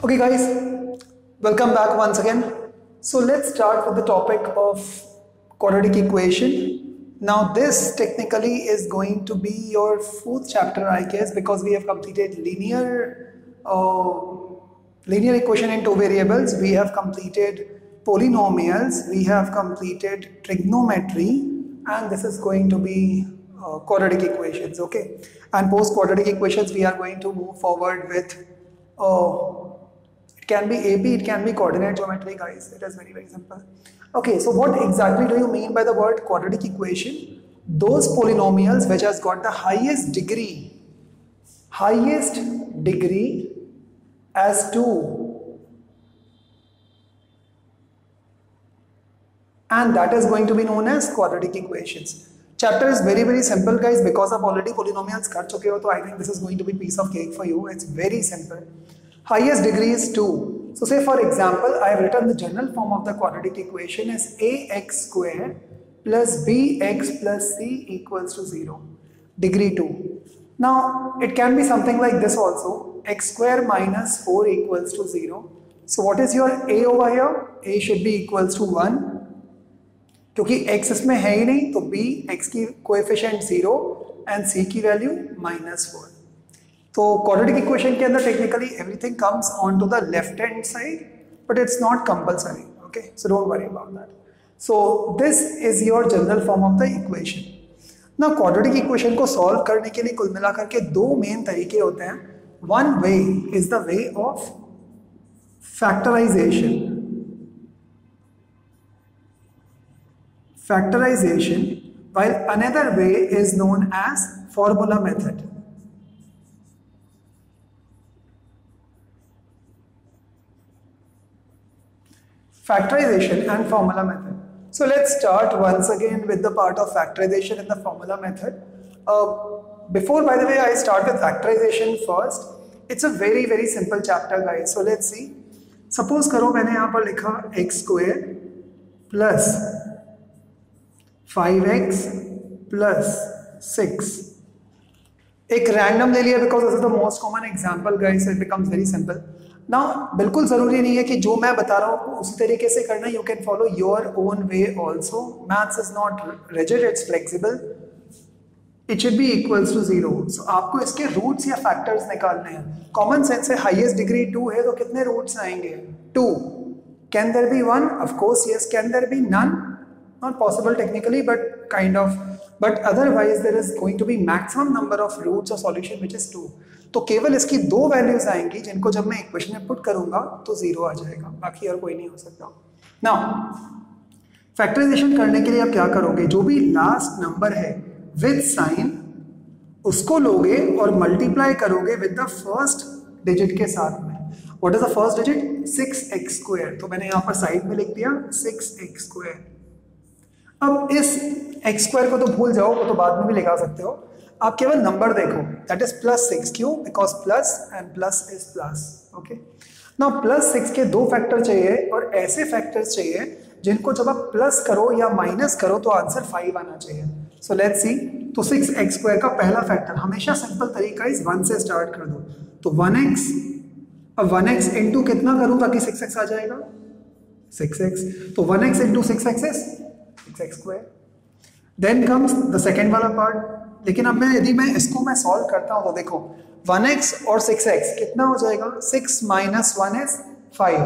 Okay, guys, welcome back once again. So let's start with the topic of quadratic equation. Now, this technically is going to be your fourth chapter, I guess, because we have completed linear equation in two variables. We have completed polynomials. We have completed trigonometry, and this is going to be quadratic equations. Okay, and post quadratic equations, we are going to move forward with. It can be AP, it can be coordinate geometry, guys. It is very, very simple. Okay, so what exactly do you mean by the word quadratic equation? Those polynomials which has got the highest degree as 2, and that is going to be known as quadratic equations. Chapter is very, very simple, guys, because of already polynomials kar chuke ho, so I think this is going to be piece of cake for you. It's very simple. Highest degree is 2. So say for example, I have written the general form of the quadratic equation as ax square plus bx plus c equals to 0. Degree 2. Now it can be something like this also. X square minus 4 equals to 0. So what is your a over here? A should be equals to 1. क्योंकि x इसमें है ही नहीं, तो b x की coefficient 0 and c की value -4. तो quadratic equation के अंदर technically everything comes onto the left hand side, but it's not compulsory. Okay, so don't worry about that. So this is your general form of the equation. Now quadratic equation को solve करने के लिए कुल मिलाकर के दो main तरीके होते हैं. One way is the way of factorization, while another way is known as formula method. Factorization and formula method. So let's start once again with the part of factorization and the formula method. Before, by the way, I start with factorization first. It's a very, very simple chapter, guys. So let's see. Suppose करो मैंने यहाँ पर लिखा x square plus 5x plus 6. एक random ले लिया because this is the most common example, guys. So it becomes very simple. Now, बिल्कुल ज़रूरी नहीं है कि जो मैं बता रहा हूँ उसी तरीके से करना. You can follow your own way also. Maths is not rigid, it's flexible. It should be equals to 0. So आपको इसके रूट्स या फैक्टर्स निकालने हैं. कॉमन सेंस है, हाईएस्ट डिग्री 2 है तो कितने रूट्स आएंगे? 2. Can there be 1? Of course yes. Can there be none? Not possible technically, but kind of. But otherwise there is going to be maximum number of roots of solution which is 2. तो केवल इसकी दो values आएंगी जिनको जब मैं equation में put करूंगा तो 0 आ जाएगा, बाकी और कोई नहीं हो सकता. नाउ फैक्टराइजेशन करने के लिए आप क्या करोगे? जो भी लास्ट नंबर है विद साइन उसको लोगे और मल्टीप्लाई करोगे विद द फर्स्ट डिजिट के साथ में. What is the first digit? 6x square. तो मैंने यहाँ पर साइड में लिख दिया 6x स्क्वायर. अब इस x स्क्वायर को तो भूल जाओ, वो तो बाद में भी लगा सकते हो. आप केवल नंबर देखो, दैट इज +6. क्यों? Because plus and plus is plus. Okay, now +6 के दो फैक्टर चाहिए और ऐसे फैक्टर्स चाहिए जिनको जब आप प्लस करो या माइनस करो तो आंसर 5 आना चाहिए. So let's see. तो 6x स्क्वायर का पहला फैक्टर हमेशा सिंपल तरीका इस 1 से स्टार्ट कर दो. तो 1x. अब 1x इंटू कितना करूं ताकि 6x आ जाएगा? 6x. तो 1x into 6x is 6x square. Then comes the second वाला पार्ट. लेकिन अब यदि मैं इसको सॉल्व करता हूं तो देखो 1x और 6x कितना हो जाएगा? 6 minus 1 is 5.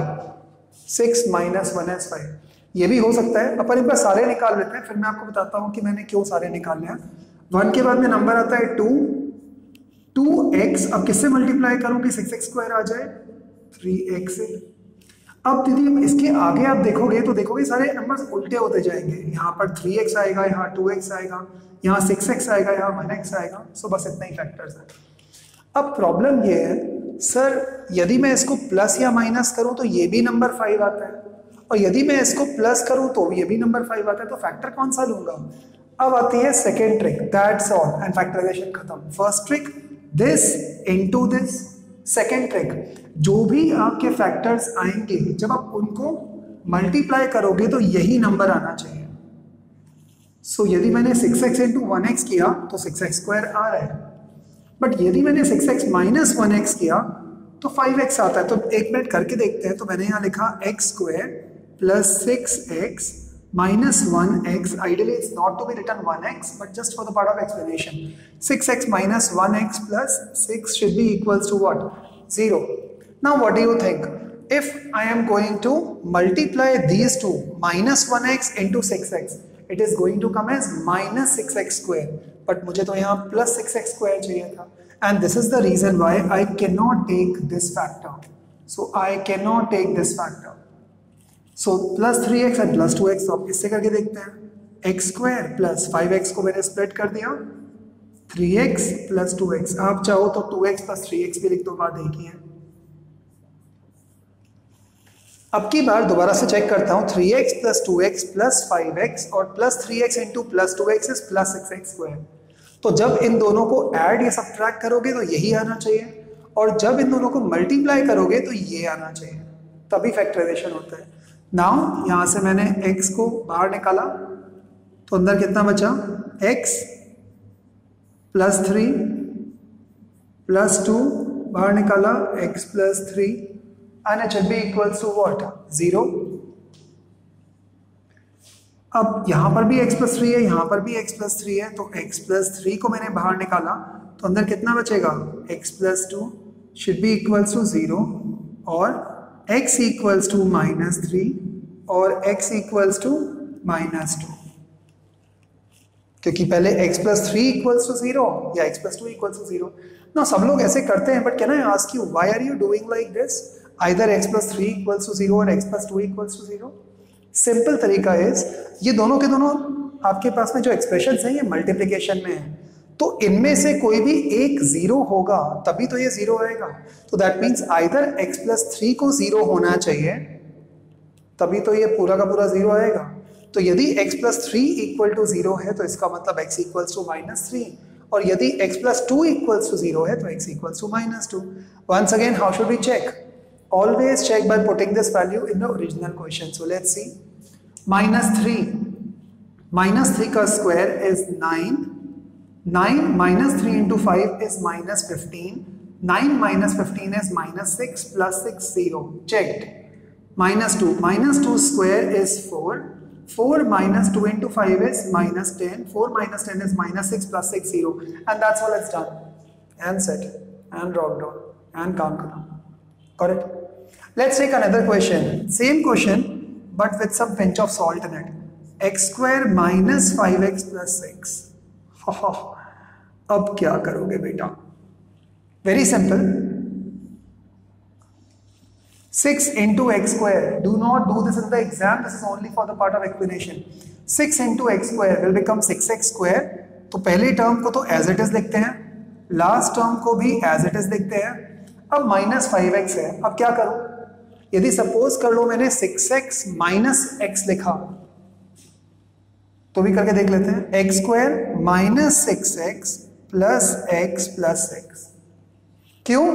6 minus 1 is 5. ये भी हो सकता है. अपन एक बार सारे निकाल लेते हैं, फिर मैं आपको बताता हूं कि मैंने क्यों सारे निकालने हैं. 1 के बाद में नंबर आता है 2. 2x. अब किससे मल्टीप्लाई करूं कि 6x स्क्वायर आ जाए? 3x से. अब दीदी इसके आगे आप देखोगे तो देखोगे सारे नंबर्स उल्टे होते जाएंगे. यहाँ पर 3x आएगा, यहाँ 2x आएगा, यहाँ 6x आएगा, यहाँ 1x आएगा. सो बस इतना ही फैक्टर्स है. अब प्रॉब्लम ये है, सर यदि मैं इसको प्लस या माइनस करूं तो ये भी नंबर 5 आता है, और यदि मैं इसको प्लस करूं तो ये भी नंबर 5 आता है. तो फैक्टर कौन सा लूंगा? अब आती है second trick. That's all, and factorization खत्म. First trick this into this. Second trick, जो भी आपके फैक्टर्स आएंगे जब आप उनको मल्टीप्लाई करोगे तो यही नंबर आना चाहिए. सो यदि मैंने 6x इंटू 1x किया तो 6x स्क्वायर आ रहा है. बट यदि मैंने 6x माइनस 1x किया तो 5x आता है। तो एक मिनट करके देखते हैं। तो मैंने यहाँ लिखा x square plus 6x minus 1x. Ideally it's not to be written 1x, but just for the part of explanation, 6x minus 1x plus 6 should be equals to what? 0. Now what do you think? If I am going to multiply these two, minus 1x into 6x, it is going to come as minus 6x square. But मुझे तो यहाँ plus 6x square चाहिए था. And this is the reason why I cannot take this factor. So I cannot take this factor. So plus 3x and plus 2x, तो आप इससे करके देखते हैं। x square plus 5x को मैंने स्प्लिट कर दिया, 3x plus 2x। आप चाहो तो 2x plus 3x भी लिख दो, बात एक ही है। अब की बार दोबारा से चेक करता हूँ, 3x plus 2x plus 5x और plus 3x into plus 2x is plus 6x square। तो जब इन दोनों को ऐड या सब्ट्रैक्ट करोगे तो यही आना चाहिए, और जब इन दोनों को मल्टीप्लाई करोगे तो ये आना चाहिए, तभी फैक्टराइजेशन होता है। नाउ यहाँ से मैंने x को बाहर निकाला तो अंदर कितना बचा, x प्लस 3 प्लस 2, बाहर निकाला x plus 3 and it should be equals to what, 0। अब यहाँ पर भी x प्लस 3 है, यहाँ पर भी x प्लस 3 है, तो x प्लस 3 को मैंने बाहर निकाला तो अंदर कितना बचेगा, x plus 2 should be equals to 0 और x इक्वल्स टू माइनस 3 और x इक्वल्स टू माइनस 2, क्योंकि पहले x प्लस 3 इक्वल्स टू 0 या x प्लस 2 इक्वल्स टू 0 ना। सब लोग ऐसे करते हैं, but can I ask you why are you doing like this? Either x plus 3 equals to 0 और x plus 2 equals to 0। Simple तरीका इज, ये दोनों के दोनों आपके पास में जो एक्सप्रेशंस हैं ये मल्टीप्लिकेशन में है, तो इनमें से कोई भी एक 0 होगा तभी तो ये 0 आएगा। तो that means either x plus 3 को 0 होना चाहिए तभी तो ये पूरा का पूरा 0 आएगा। तो यदि x प्लस 3 इक्वल टू 0 है तो इसका मतलब x इक्वल्स टू माइनस 3, और यदि x प्लस 2 इक्वल्स टू 0 है तो x equals to minus 2। Once again, how should we check? Always check by putting this value in the original question. So let's see. Minus 3. Minus 3 का square is 9. 9 minus 3 into 5 is minus 15. 9 minus 15 is minus 6 plus 6, 0. Checked. Minus 2. Minus 2 square is 4. 4 minus 2 into 5 is minus 10. 4 minus 10 is minus 6 plus 6, 0. And that's all it's done. And set. And drop down. And काम करना. Got it? Let's take another question. Same question, but with some pinch of salt in it. X square minus 5x plus 6. अब क्या करोगे बेटा? Very simple. 6 into x square. Do not do this in the exam. This is only for the part of explanation. 6 into x square will become 6x square. तो पहले term को तो as it is लिखते हैं, last term को भी as it is लिखते हैं। अब माइनस 5x है, अब क्या करूं? यदि सपोज कर लो मैंने 6x माइनस x लिखा तो भी करके देख लेते हैं। x square minus 6x plus x plus 6। क्यों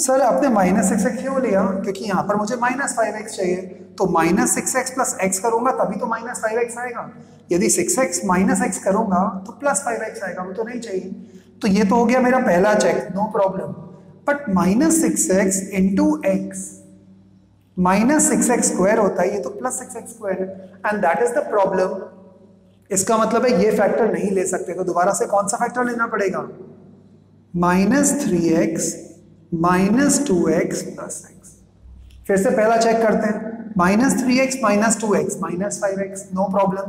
सर आपने माइनस 6x क्यों लिया? क्योंकि यहां पर मुझे माइनस 5x चाहिए, तो माइनस 6x प्लस x करूंगा तभी तो माइनस 5x आएगा। यदि 6x माइनस x करूंगा तो प्लस 5x आएगा, वो तो नहीं चाहिए। तो ये तो हो गया मेरा पहला check, no problem. But minus 6x into x, minus 6x square होता है, ये तो प्लस 6x स्क्वायर है, and that is the problem. इसका मतलब है ये फैक्टर नहीं ले सकते, तो दोबारा से कौन सा फैक्टर लेना पड़ेगा? Minus 3x minus 2x plus x। फिर से पहला चेक करते हैं, minus 3x minus 2x minus 5x, no problem.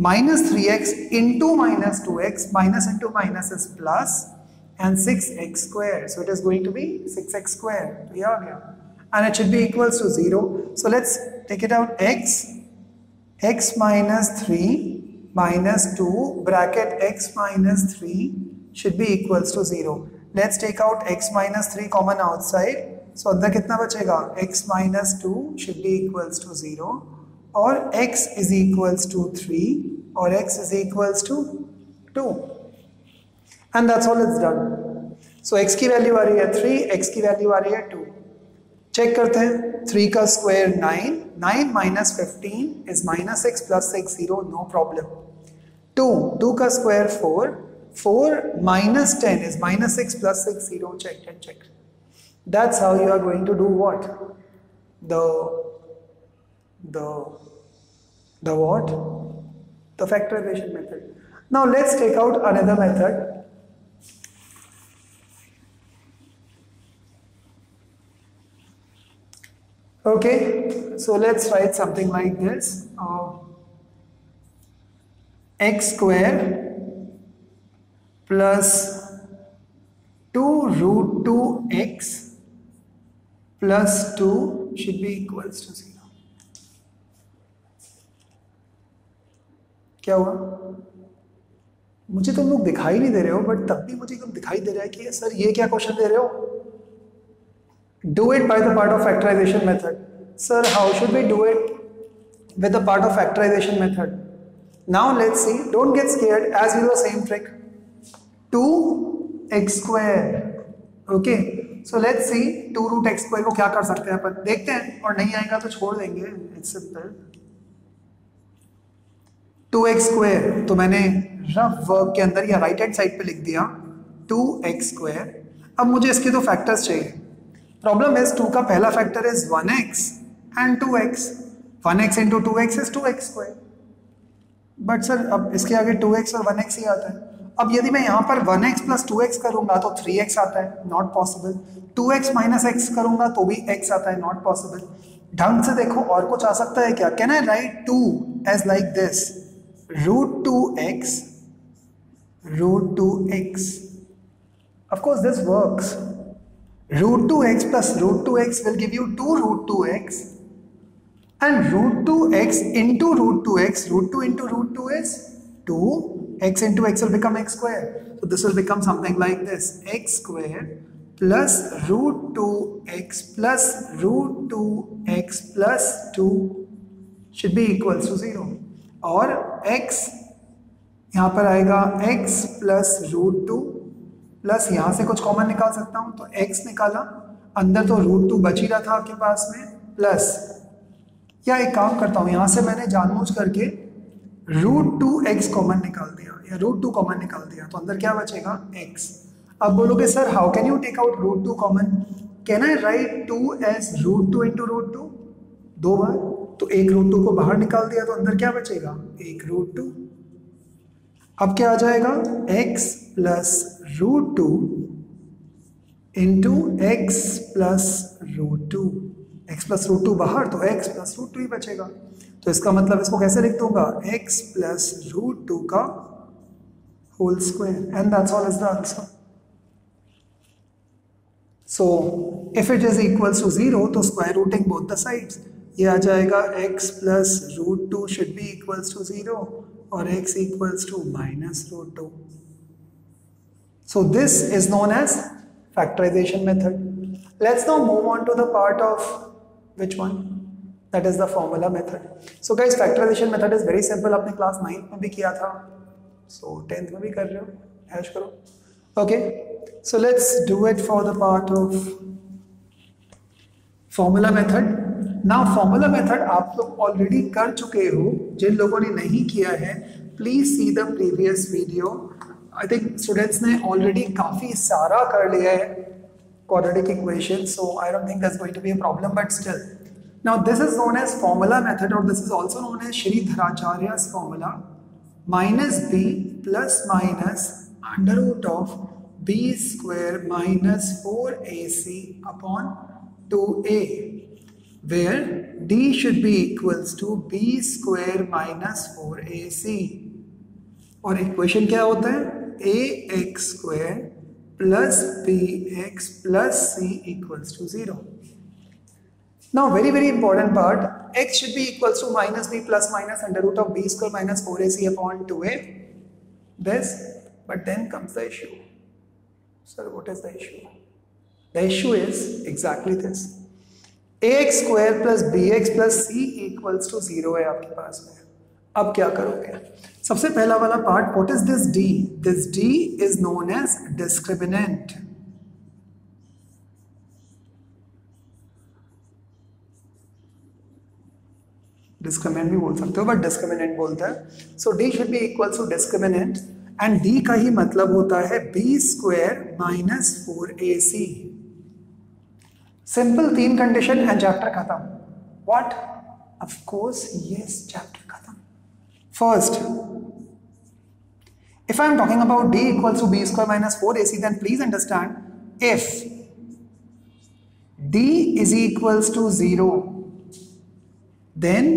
Minus 3x into minus 2x, minus into minus is plus, and 6x square, so it is going to be 6x square. तो ये आ गया, and it should be equals to 0. So let's take it out. x minus 3 minus 2 bracket x minus 3 should be equals to 0. Let's take out x minus 3 common outside. So अंदर कितना बचेगा? x minus 2 should be equals to 0, और x is equals to 3 और x is equals to 2. And that's all it's done. So x की value आ रही है 3, x की value आ रही है 2। चेक करते हैं, 3 का square 9, 9 minus 15 is minus 6 plus 6, 0, no problem. 2 का square 4, 4 minus 10 is minus 6 plus 6, 0, check and check. That's how you are going to do what? The what? The factorization method. Now let's take out another method. Okay, so let's write something like this. X square plus 2 root 2x plus 2 should be equals to 0. क्या हुआ? मुझे तुम लोग दिखाई नहीं दे रहे हो, but तब भी मुझे एकदम दिखाई दे रहा है कि सर ये क्या क्वेश्चन दे रहे हो? Do it by the part of factorization method. Sir, how should we do it with the part of factorization method? Now let's see. Don't get scared. As we do the same trick. 2x square. Okay. So let's see 2 root x square को क्या कर सकते हैं अपन, देखते हैं, और नहीं आएगा तो छोड़ देंगे. It's simple. 2x square तो मैंने रफ वर्क के अंदर या राइट हैंड साइड पे लिख दिया 2x square. अब मुझे इसके दो फैक्टर्स चाहिए. Problem is 2 का पहला factor is 1x and 2x. 1x into 2x is 2x square. But sir अब इसके आगे 2x और 1x ही आता है. अब यदि मैं यहाँ पर 1x plus 2x करूँगा तो 3x आता है, not possible. 2x minus x करूँगा तो भी x आता है, नॉट पॉसिबल. ढंग से देखो और कुछ आ सकता है क्या? Can I write 2 as like this? root 2x root 2x. Of course this works. Root 2x plus root 2x will give you 2 root 2x, and root 2x into root 2x, root 2 into root 2 is 2, x into x will become x square. So this will become something like this: x square plus root 2x plus root 2x plus 2 should be equals to 0. और x यहाँ पर आएगा x plus root 2 plus यहाँ से कुछ common निकाल सकता हूँ तो x निकाला, अंदर तो रूट 2 बच ही रहा था आपके पास में, प्लस या एक काम करता हूँ, यहाँ से मैंने जानबूझ करके रूट 2x कॉमन निकाल दिया या रूट 2 कॉमन निकाल दिया, तो अंदर क्या बचेगा? x. अब बोलोगे sir how can you take out root 2 common? Can I write 2 as root 2 into root 2 दो बार? तो एक रूट 2 को बाहर निकाल दिया तो अंदर क्या बचेगा? एक रूट 2. अब क्या आ जाएगा? x plus root 2 into x plus root 2. एक्स प्लस रूट 2 बाहर तो x प्लस रूट 2 ही बचेगा. तो इसका मतलब इसको कैसे लिख दूंगा? x प्लस रूट 2 का whole square, and that's all is the answer. So if it is equals to 0 तो square rooting both the sides. ये आ जाएगा x plus root 2 should be equals to 0 और x equals to minus root 2. So this is known as factorization method. Let's now move on to the part of which one? That is the formula method. So guys, factorization method is very simple. आपने class 9th में भी किया था, so 10th में भी कर रहे हो, ऐश करो. Okay, so let's do it for the part of formula method. Now formula method आप लोग ऑलरेडी कर चुके हो. जिन लोगों ने नहीं किया है please see the previous video. I think students ने ऑलरेडी काफी सारा कर लिया है quadratic equation, so I don't think that's going to be a problem, but still now this is known as formula method और this is also known as Sridharacharya's formula. Minus b plus minus under root of b square minus 4ac upon 2a, where d should be equals to b square minus 4ac. और equation क्या होता है? ax square plus bx plus c equals to 0. Now very important part, x should be equals to minus b plus minus under root of b square minus 4ac upon 2a. This, but then comes the issue. Sir, what is the issue? The issue is exactly this. ax square plus bx plus c equals to 0 है आपके पास में. अब क्या करोगे? सबसे पहला वाला part, what is this d? This d is known as discriminant. Discriminant भी बोल सकते हो बट डिस्क्रिमिनेंट बोलता है. So d should be equal to discriminant and d का ही मतलब होता है b square minus 4ac. Simple 3 condition and chapter खत्म. What? Of course yes, chapter खत्म. First, if I am talking about d equals to b square minus 4ac, then please understand, if d is equals to 0, then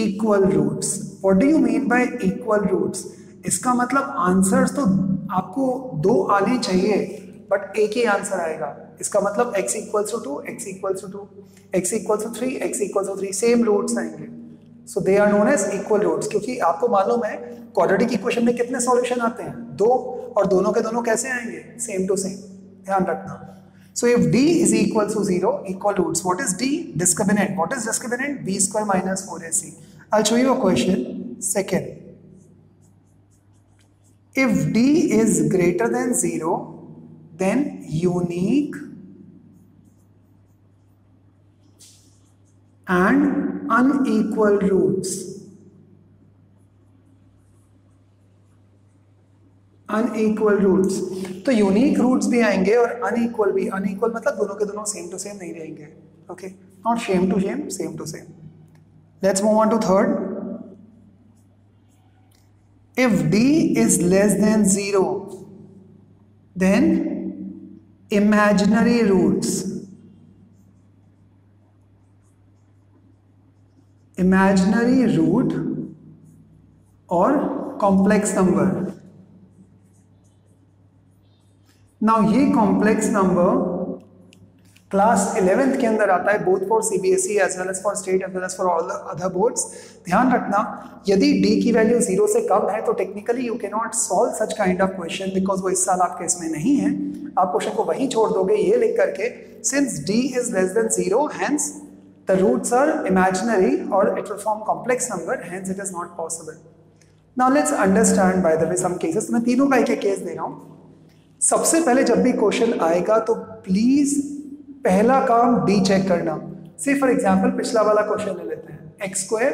equal roots. What do you mean by equal roots? इसका मतलब answers तो आपको 2 आने चाहिए, but एक ही answer आएगा. इसका मतलब x equals to 2, x equals to 2, x equals to 3, x equals to 3, same roots आएंगे. So they are known as equal roots, क्योंकि आपको मालूम है क्वाड्रेटिक इक्वेशन में कितने सॉल्यूशन आते हैं? 2, और दोनों के दोनों कैसे आएंगे? Same to same. ध्यान रखना. So if d is equal to 0, equal roots. What is d? Discriminant. What is discriminant? b square minus 4ac. I'll show you a question. Second, if d is greater than 0, then unique and unequal roots. Unequal roots. तो unique roots भी आएंगे और unequal भी. Unequal मतलब दोनों के दोनों same to same नहीं रहेंगे. Okay, not same to same, same to same. Let's move on to third. If d is less than 0, then imaginary roots. Imaginary root or complex number. Now ये complex number class 11th के अंदर आता है, both for CBSE as well as for state as well as for all the other boards. ध्यान रखना, यदि d की value 0 से कम है तो technically you can not solve such kind of question, because वो इस साल आपके इसमें नहीं है. आप क्वेश्चन को वहीं छोड़ दोगे ये लिख करके, since d is less than 0, hence the roots are imaginary और it will form complex number, hence it is not possible. Now let's understand by the way some cases. मैं तीनों का एक केस दे रहा हूँ. सबसे पहले जब भी क्वेश्चन आएगा तो प्लीज पहला काम d चेक करना. से फॉर एग्जांपल पिछला वाला क्वेश्चन ले लेते हैं, x square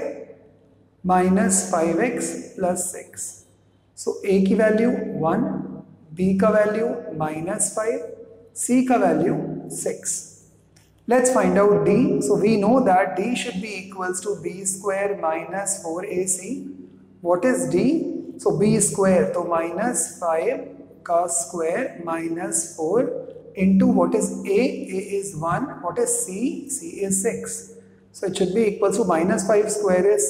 minus 5x plus 6. So a की वैल्यू 1, b का वैल्यू -5, c का value 6. Let's find out d. So we know that d should be equals to b square minus 4ac. What is d? So b square तो -5 का square minus 4 into what is a is 1, what is c is 6. So it should be equal to -5 square is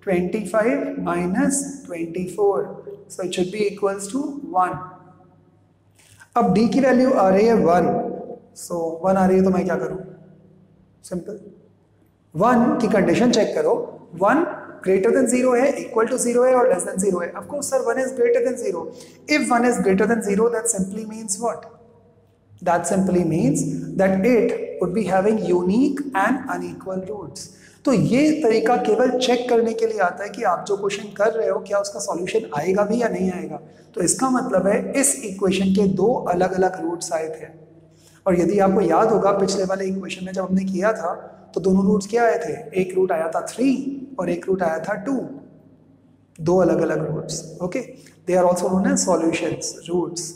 25 minus 24, so it should be equals to 1. अब d की value आ रही है 1, so 1 आ रही है तो मैं क्या करूं? सिंपल, 1 की कंडीशन चेक करो. 1 greater than 0 है, equal to 0 है और less than 0 है. Of course sir, 1 is greater than 0. If 1 is greater than 0, that simply means what? That simply means that it would be having unique and unequal roots. तो ये तरीका केवल check करने के लिए आता है कि आप जो क्वेश्चन कर रहे हो क्या उसका सॉल्यूशन आएगा भी या नहीं आएगा. तो इसका मतलब है इस इक्वेशन के 2 अलग अलग रूट्स आए थे. और यदि आपको याद होगा पिछले वाले इक्वेशन में जब हमने किया था तो दोनों रूट्स क्या आए थे? एक रूट आया था 3 और एक रूट आया था 2. 2 अलग अलग roots. Okay, they are also known as solutions, roots.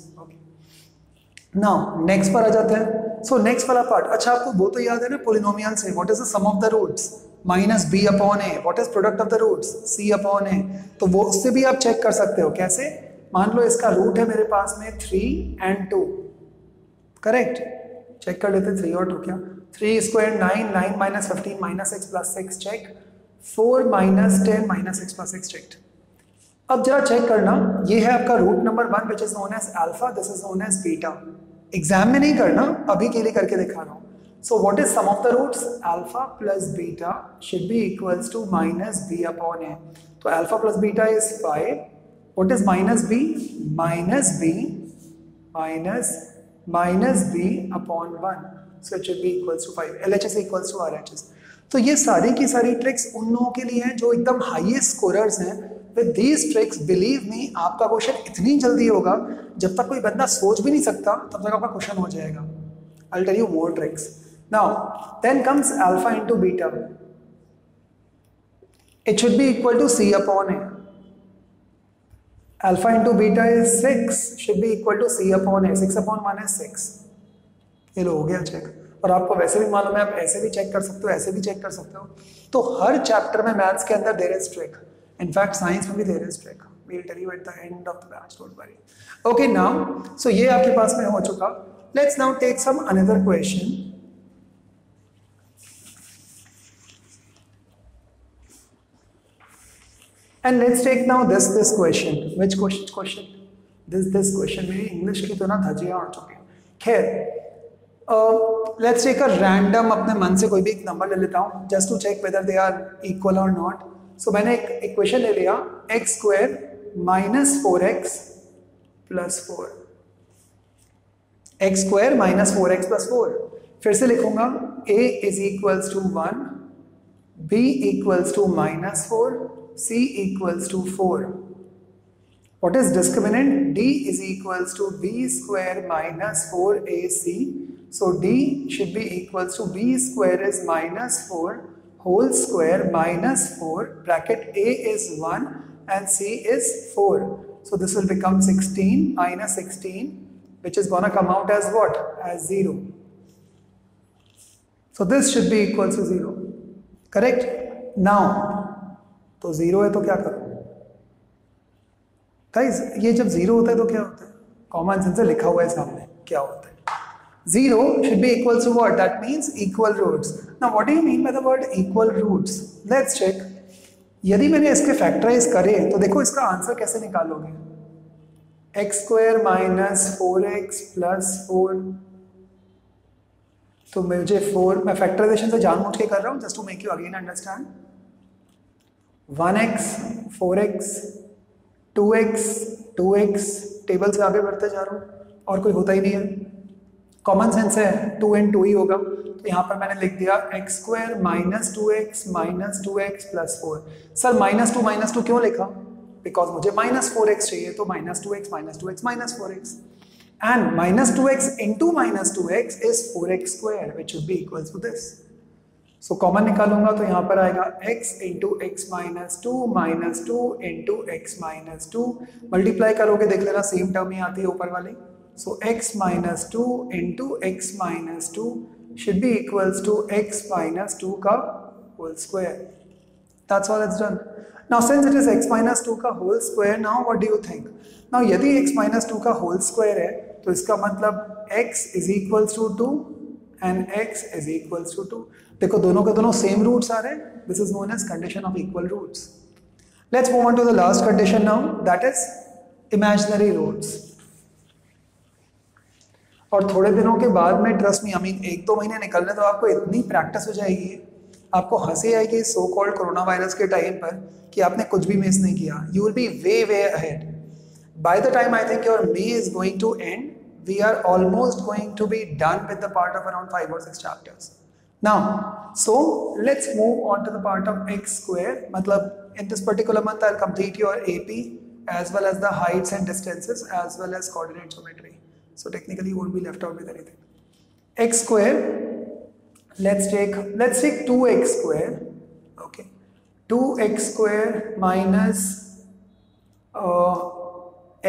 Now next पर आ जाते हैं. सो नेक्स्ट वाला पार्ट, अच्छा आपको वो तो याद है ना पोलिनोमियल से, what is the sum of the roots? Minus B upon a. What is product of the roots? C upon ए. तो वो उससे भी आप चेक कर सकते हो. कैसे? मान लो इसका रूट है मेरे पास में 3 and 2, करेक्ट? चेक कर लेते हैं 3 और 2 क्या. 3 square 9, 9 minus 15 minus 6 plus 6 check. 4 minus 10 minus 6 plus 6 check. अब जरा चेक करना, ये है आपका root number 1 which is known as alpha, this is known as beta. Exam में नहीं करना, अभी के लिए करके दिखा रहा हूं. So what is sum of the roots? Alpha plus beta should be equals to minus B upon ए. तो alpha plus beta is 5. What is minus B? Minus B minus B upon 1. So it should be equals to 5. LHS equals to RHS. तो ये सारी की सारी tricks उन लोगों के लिए हैं जो एकदम हाईएस्ट स्कोरर्स हैं. With these tricks, believe me, आपका क्वेश्चन इतनी जल्दी होगा जब तक कोई बंदा सोच भी नहीं सकता तब तक आपका क्वेश्चन हो जाएगा. I'll tell you more tricks. Now, then comes alpha into beta. It should be equal to C upon A. Alpha into beta is 6, should be equal to C upon A. 6 upon 1 is 6. ये लो हो गया check. और आपको वैसे भी मालूम है, आप ऐसे भी चेक कर सकते हो, ऐसे भी चेक कर सकते हो। तो हर चैप्टर में मैथ्स के अंदर there is trick, in fact science में भी there is trick. We will tell you at the end of the batch, don't worry. Okay now, so ये आपके पास में हो चुका। Let's now take some another question. And let's take now this question. Which question? This question. मेरी English की तो ना धजियां उड़ चुकी हैं। खैर, let's take a random, अपने मन से कोई भी एक नंबर ले लेता हूँ just to check whether they are equal or not. So मैंने एक इक्वेशन ले लिया, x square minus 4x plus 4. x square minus 4x plus 4. फिर से लिखूंगा a is equals to 1, b equals to minus 4, c equals to 4. What is discriminant? D is equals to b square minus 4ac. So D should be equals to b square is minus 4 whole square minus 4 bracket a is 1 and c is 4. So this will become 16 minus 16, which is gonna come out as what? As 0. So this should be equals to 0. Correct? Now तो 0 है तो क्या करूं guys? ये जब 0 होता है तो क्या होता है? कॉमन सेंस से लिखा हुआ है सामने क्या होता है। 0 should be equals to what? That means equal roots. Now what do you mean by the word equal roots? Let's check. यदि मैंने इसके फैक्टराइज करे तो देखो इसका आंसर कैसे निकालोगे? x square minus 4x plus 4, तो मुझे 4, मैं फैक्टराइजेशन से जानबूझ के कर रहा हूँ just to make you again understand. 1x 4x 2x 2x, table से आगे बढ़ते जा रहा हूँ और कोई होता ही नहीं है, कॉमन सेंस है, 2 and 2 ही होगा। तो यहाँ पर मैंने लिख दिया x square minus 2x plus 4। Sir minus 2 क्यों लिखा? बिकॉज मुझे minus 4x चाहिए, तो minus 2x minus 4x and minus 2x into minus 2x is 4x square which should be equals to this. So common निकालूंगा तो यहाँ पर आएगा x into x minus two into x minus 2, multiply करोगे देख लेना सेम टर्म ही आती है ऊपर वाली। So x minus 2 into x minus 2 should be equals to x minus 2 का whole square. That's all it's done. Now since it is x minus 2 का whole square, now what do you think? Now यदि x minus 2 का whole square है तो इसका मतलब x is equals to 2 and x is equals to 2। देखो दोनों के दोनों सेम रूट्स आ रहे हैं। This is known as condition of equal roots. Let's move on to the last condition now, that is imaginary roots. और थोड़े दिनों के बाद में, ट्रस्ट मी, आई मीन 1-2 महीने निकलने तो आपको इतनी प्रैक्टिस हो जाएगी, आपको हंसी आएगी सो कॉल्ड कोरोना वायरस के टाइम पर कि आपने कुछ भी मिस नहीं किया। You will be way ahead. By the time I think your May is going to end, we are almost going to be done with the part of around 5 or 6 chapters. Now, so let's move on to the part of x square. Matlab in this particular month I'll complete your AP as well as the heights and distances as well as coordinate geometry. So technically you won't be left out with anything. X square, let's take 2x square. Okay, 2x square minus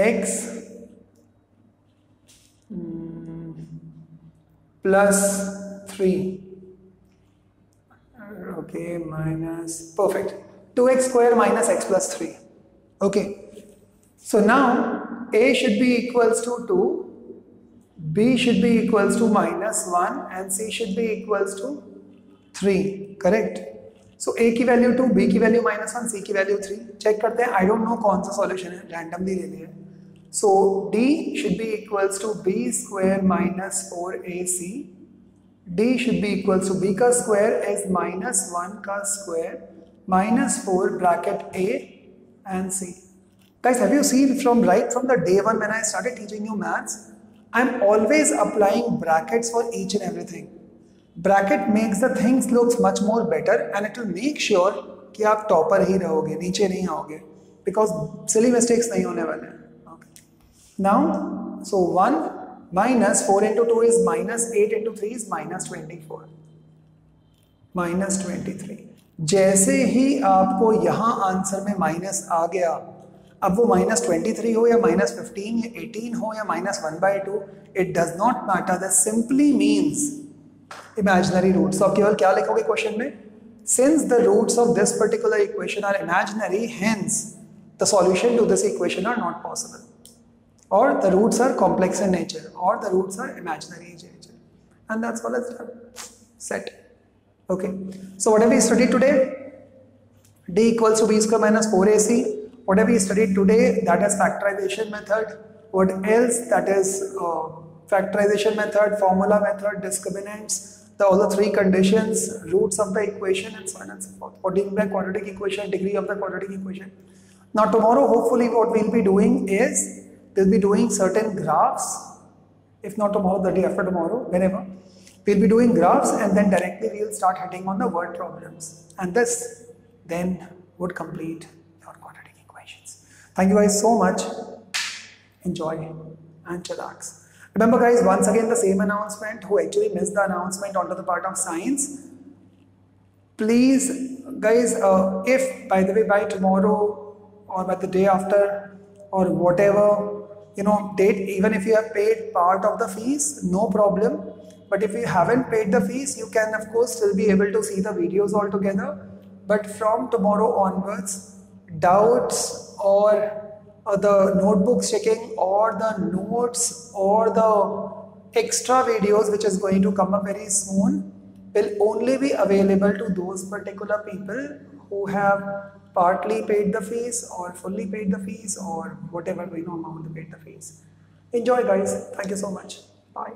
x plus 3. Okay, minus, perfect, 2x square minus x plus 3. Okay, so now a should be equals to 2, b should be equals to minus 1 and c should be equals to 3. Correct? So a की value 2, b की value -1, c की value 3। Check करते हैं, I don't know कौन सा solution है, randomly ले लिया। So d should be equals to b square minus 4ac. d should be equals to b का square is minus 1 का square minus 4 bracket a and c. Guys, have you seen from the day one when I started teaching you maths, I'm always applying brackets for each and everything. Bracket makes the things looks much more better and it will make sure कि आप topper ही रहोगे, नीचे नहीं आओगे, because silly mistakes नहीं होने वाले हैं। Now, so 1 minus 4 into 2 is minus 8 into 3 is minus 24. Minus 23. जैसे ही आपको यहाँ आंसर में माइनस आ गया, अब वो minus 23 हो या minus 15 या 18 हो या minus 1/2, it does not matter. That simply means imaginary roots. तो आप केवल क्या लिखोगे क्वेश्चन में? Since the roots of this particular equation are imaginary, hence the solution to this equation are not possible. Or the roots are complex in nature, or the roots are imaginary in nature. And that's all it's done. Set. Okay. So what have we studied today? D equals to B square minus 4AC. What have we studied today? That is factorization method. What else? That is factorization method, formula method, discriminants, all the three conditions, roots of the equation, and so on and so forth. What do you mean by quadratic equation? Degree of the quadratic equation. Now tomorrow, hopefully, what we'll be doing is we'll be doing certain graphs. If not tomorrow, the day after tomorrow, whenever. We'll be doing graphs, and then directly we'll start hitting on the word problems. And this then would complete your quadratic equations. Thank you guys so much. Enjoy and chillax. Remember guys, once again the same announcement, who actually missed the announcement onto the part of science, please guys, if by the way by tomorrow or by the day after or whatever, you know, date, even if you have paid part of the fees, no problem. But if you haven't paid the fees, you can of course still be able to see the videos all together. But from tomorrow onwards, doubts or the notebooks checking or the notes or the extra videos which is going to come up very soon will only be available to those particular people who have partly paid the fees or fully paid the fees or whatever amount they paid the fees. Enjoy guys. Thank you so much. Bye.